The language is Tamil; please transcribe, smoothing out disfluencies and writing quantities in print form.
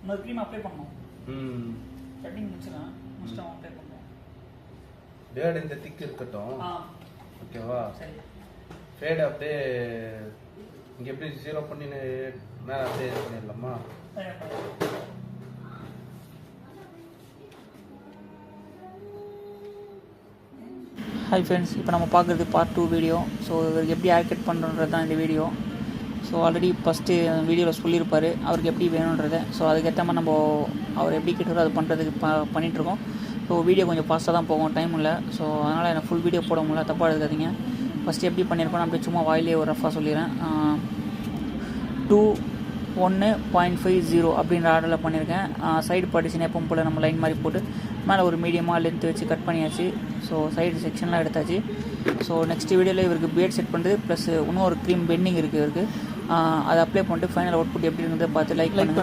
இன்னொரு க்ரீம் அப்ளை பண்ணணும். கட்டிங் முடிச்சிடலாம், முடிச்சுட்டு அப்ளை பண்ணுவோம். பேர்டு இந்த திக் இருக்கட்டும். ஓகேவா? சரி. ஃபேட் அப்படியே இங்கே எப்படி 0 பண்ணி மேலே அப்படியே இது பண்ணிடலாமா? ஹாய் ஃப்ரெண்ட்ஸ், இப்போ நம்ம பார்க்குறது பார்ட் 2 வீடியோ. ஸோ இவருக்கு எப்படி ஹேர் கட் பண்ணுறது தான் இந்த வீடியோ. ஸோ ஆல்ரெடி ஃபஸ்ட்டு வீடியோவில் சொல்லியிருப்பார் அவருக்கு எப்படி வேணுன்றதை. ஸோ அதுக்கேற்ற மாதிரி நம்ம அவர் எப்படி கேட்டாரோ அது பண்ணுறதுக்கு பண்ணிகிட்ருக்கோம். ஸோ வீடியோ கொஞ்சம் ஃபாஸ்ட்டாக தான் போகும், டைம் இல்லை. ஸோ அதனால் எனக்கு ஃபுல் வீடியோ போட முடியல, தப்பாக எடுக்காதீங்க. ஃபஸ்ட்டு எப்படி பண்ணியிருக்கோம் அப்படியே சும்மா வாயிலே ஒரு ரஃபாக சொல்லிடுறேன். 2:1.50 அப்படின்ற ஆர்டரில் பண்ணியிருக்கேன். சைடு பார்ட்டிஷன் எப்பவும் போல் நம்ம லைன் மாதிரி போட்டு மேலே ஒரு மீடியமாக லென்த் வச்சு கட் பண்ணியாச்சு. ஸோ சைடு செக்ஷன்லாம் எடுத்தாச்சு. ஸோ நெக்ஸ்ட் வீடியோவில் இவருக்கு பியர்ட் செட் பண்ணுறது ப்ளஸ் இன்னும் ஒரு க்ரீம் பெண்டிங் இருக்குது இவருக்கு. அதை அப்ளை பண்ணிட்டு ஃபைனல் அவுட்புட் எப்படி இருந்ததை பார்த்து லைக் பண்ணுங்கள்.